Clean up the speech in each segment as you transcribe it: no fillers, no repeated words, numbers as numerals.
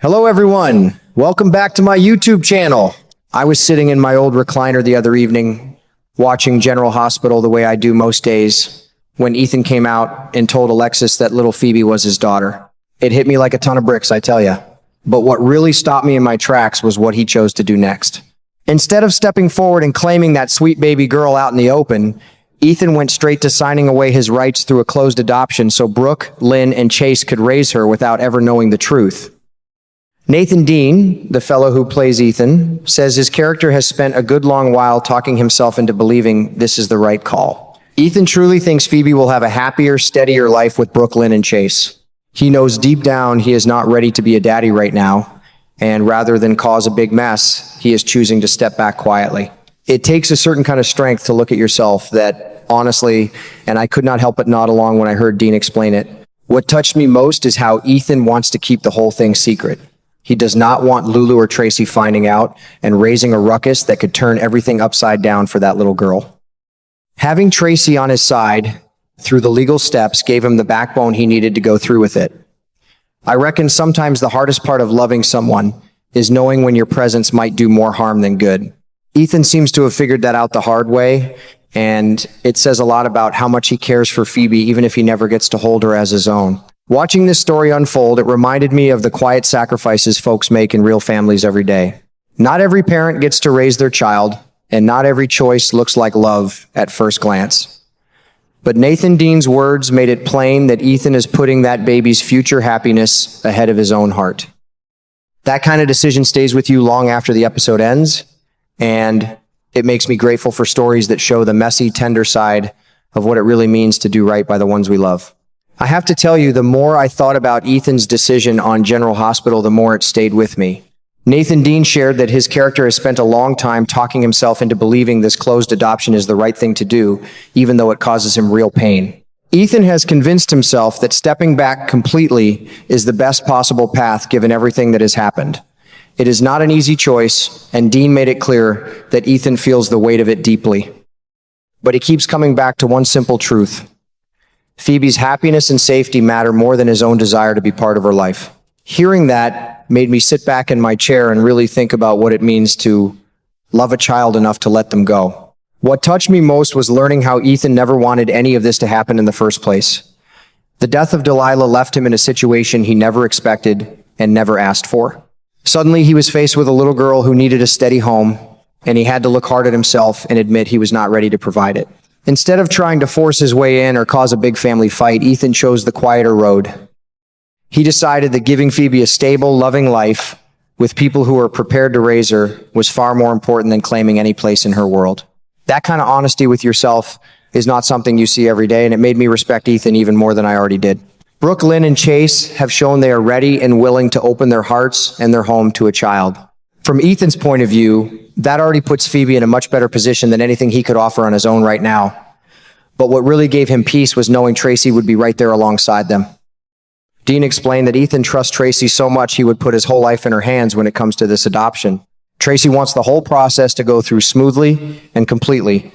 Hello everyone, welcome back to my YouTube channel. I was sitting in my old recliner the other evening, watching General Hospital the way I do most days, when Ethan came out and told Alexis that little Phoebe was his daughter. It hit me like a ton of bricks, I tell ya. But what really stopped me in my tracks was what he chose to do next. Instead of stepping forward and claiming that sweet baby girl out in the open, Ethan went straight to signing away his rights through a closed adoption so Brooke, Lynn, and Chase could raise her without ever knowing the truth. Nathan Dean, the fellow who plays Ethan, says his character has spent a good long while talking himself into believing this is the right call. Ethan truly thinks Phoebe will have a happier, steadier life with Brooke, Lynn, and Chase. He knows deep down he is not ready to be a daddy right now, and rather than cause a big mess, he is choosing to step back quietly. It takes a certain kind of strength to look at yourself that, honestly, and I could not help but nod along when I heard Dean explain it. What touched me most is how Ethan wants to keep the whole thing secret. He does not want Lulu or Tracy finding out and raising a ruckus that could turn everything upside down for that little girl. Having Tracy on his side through the legal steps gave him the backbone he needed to go through with it. I reckon sometimes the hardest part of loving someone is knowing when your presence might do more harm than good. Ethan seems to have figured that out the hard way, and it says a lot about how much he cares for Phoebe even if he never gets to hold her as his own. Watching this story unfold, it reminded me of the quiet sacrifices folks make in real families every day. Not every parent gets to raise their child, and not every choice looks like love at first glance. But Nathan Dean's words made it plain that Ethan is putting that baby's future happiness ahead of his own heart. That kind of decision stays with you long after the episode ends, and it makes me grateful for stories that show the messy, tender side of what it really means to do right by the ones we love. I have to tell you, the more I thought about Ethan's decision on General Hospital, the more it stayed with me. Nathan Dean shared that his character has spent a long time talking himself into believing this closed adoption is the right thing to do, even though it causes him real pain. Ethan has convinced himself that stepping back completely is the best possible path given everything that has happened. It is not an easy choice, and Dean made it clear that Ethan feels the weight of it deeply. But he keeps coming back to one simple truth. Phoebe's happiness and safety matter more than his own desire to be part of her life. Hearing that made me sit back in my chair and really think about what it means to love a child enough to let them go. What touched me most was learning how Ethan never wanted any of this to happen in the first place. The death of Delilah left him in a situation he never expected and never asked for. Suddenly, he was faced with a little girl who needed a steady home, and he had to look hard at himself and admit he was not ready to provide it. Instead of trying to force his way in or cause a big family fight, Ethan chose the quieter road. He decided that giving Phoebe a stable, loving life with people who were prepared to raise her was far more important than claiming any place in her world. That kind of honesty with yourself is not something you see every day, and it made me respect Ethan even more than I already did. Brooke, Lynn, and Chase have shown they are ready and willing to open their hearts and their home to a child. From Ethan's point of view, that already puts Phoebe in a much better position than anything he could offer on his own right now. But what really gave him peace was knowing Tracy would be right there alongside them. Dean explained that Ethan trusts Tracy so much he would put his whole life in her hands when it comes to this adoption. Tracy wants the whole process to go through smoothly and completely,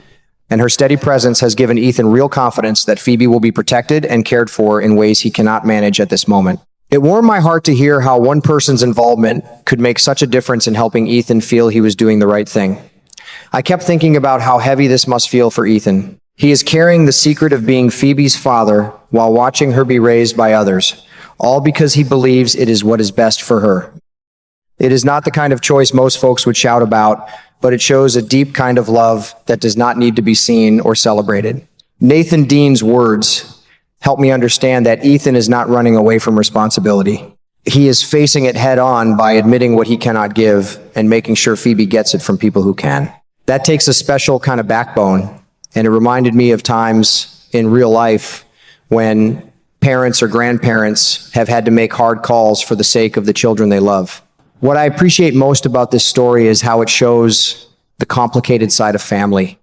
and her steady presence has given Ethan real confidence that Phoebe will be protected and cared for in ways he cannot manage at this moment. It warmed my heart to hear how one person's involvement could make such a difference in helping Ethan feel he was doing the right thing. I kept thinking about how heavy this must feel for Ethan. He is carrying the secret of being Phoebe's father while watching her be raised by others, all because he believes it is what is best for her. It is not the kind of choice most folks would shout about, but it shows a deep kind of love that does not need to be seen or celebrated. Nathan Dean's words help me understand that Ethan is not running away from responsibility. He is facing it head on by admitting what he cannot give and making sure Phoebe gets it from people who can. That takes a special kind of backbone, and it reminded me of times in real life when parents or grandparents have had to make hard calls for the sake of the children they love. What I appreciate most about this story is how it shows the complicated side of family.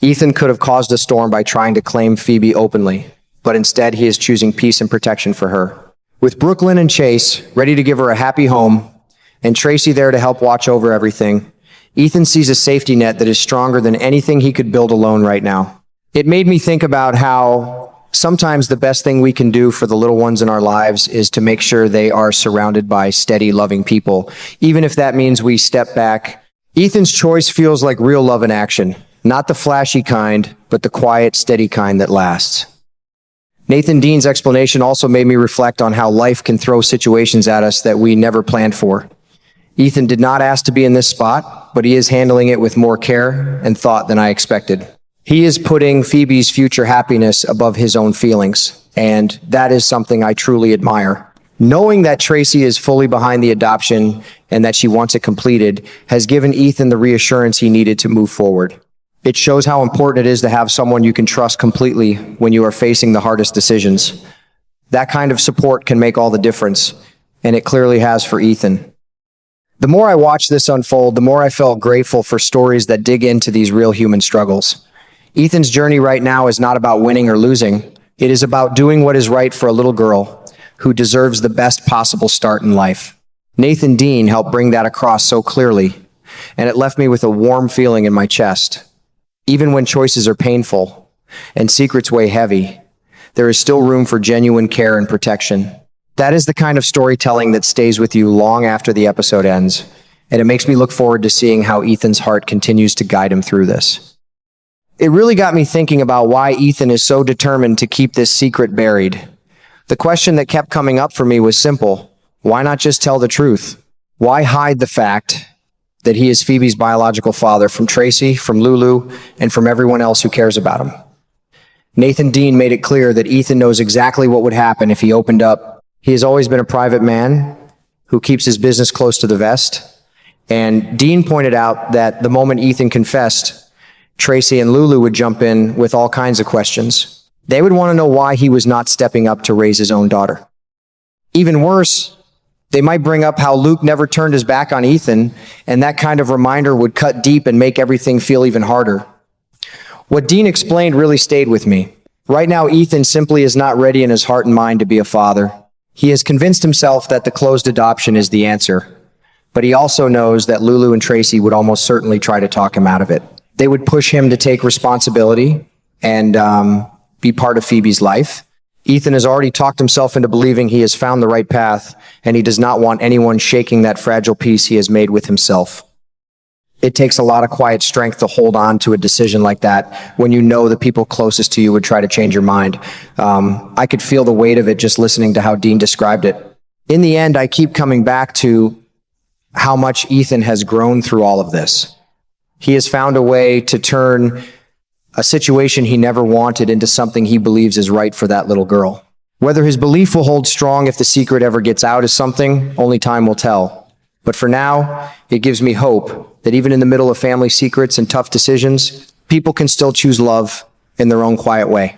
Ethan could have caused a storm by trying to claim Phoebe openly, but instead he is choosing peace and protection for her. With Brooke, Lynn, and Chase ready to give her a happy home, and Tracy there to help watch over everything, Ethan sees a safety net that is stronger than anything he could build alone right now. It made me think about how Sometimes the best thing we can do for the little ones in our lives is to make sure they are surrounded by steady, loving people, even if that means we step back. Ethan's choice feels like real love in action, not the flashy kind, but the quiet, steady kind that lasts. Nathan Dean's explanation also made me reflect on how life can throw situations at us that we never planned for. Ethan did not ask to be in this spot, but he is handling it with more care and thought than I expected. He is putting Phoebe's future happiness above his own feelings, and that is something I truly admire. Knowing that Tracy is fully behind the adoption and that she wants it completed has given Ethan the reassurance he needed to move forward. It shows how important it is to have someone you can trust completely when you are facing the hardest decisions. That kind of support can make all the difference, and it clearly has for Ethan. The more I watched this unfold, the more I felt grateful for stories that dig into these real human struggles. Ethan's journey right now is not about winning or losing. It is about doing what is right for a little girl who deserves the best possible start in life. Nathan Dean helped bring that across so clearly, and it left me with a warm feeling in my chest. Even when choices are painful and secrets weigh heavy, there is still room for genuine care and protection. That is the kind of storytelling that stays with you long after the episode ends, and it makes me look forward to seeing how Ethan's heart continues to guide him through this. It really got me thinking about why Ethan is so determined to keep this secret buried. The question that kept coming up for me was simple. Why not just tell the truth? Why hide the fact that he is Phoebe's biological father from Tracy, from Lulu, and from everyone else who cares about him? Nathan Dean made it clear that Ethan knows exactly what would happen if he opened up. He has always been a private man who keeps his business close to the vest. And Dean pointed out that the moment Ethan confessed, Tracy and Lulu would jump in with all kinds of questions. They would want to know why he was not stepping up to raise his own daughter. Even worse, they might bring up how Luke never turned his back on Ethan, and that kind of reminder would cut deep and make everything feel even harder. What Dean explained really stayed with me. Right now, Ethan simply is not ready in his heart and mind to be a father. He has convinced himself that the closed adoption is the answer, but he also knows that Lulu and Tracy would almost certainly try to talk him out of it. They would push him to take responsibility and be part of Phoebe's life. Ethan has already talked himself into believing he has found the right path, and he does not want anyone shaking that fragile peace he has made with himself. It takes a lot of quiet strength to hold on to a decision like that when you know the people closest to you would try to change your mind. I could feel the weight of it just listening to how Dean described it. In the end, I keep coming back to how much Ethan has grown through all of this. He has found a way to turn a situation he never wanted into something he believes is right for that little girl. Whether his belief will hold strong if the secret ever gets out is something only time will tell. But for now, it gives me hope that even in the middle of family secrets and tough decisions, people can still choose love in their own quiet way.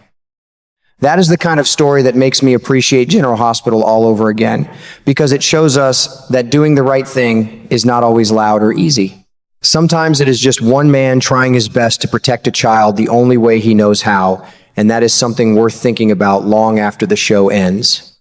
That is the kind of story that makes me appreciate General Hospital all over again, because it shows us that doing the right thing is not always loud or easy. Sometimes it is just one man trying his best to protect a child the only way he knows how, and that is something worth thinking about long after the show ends.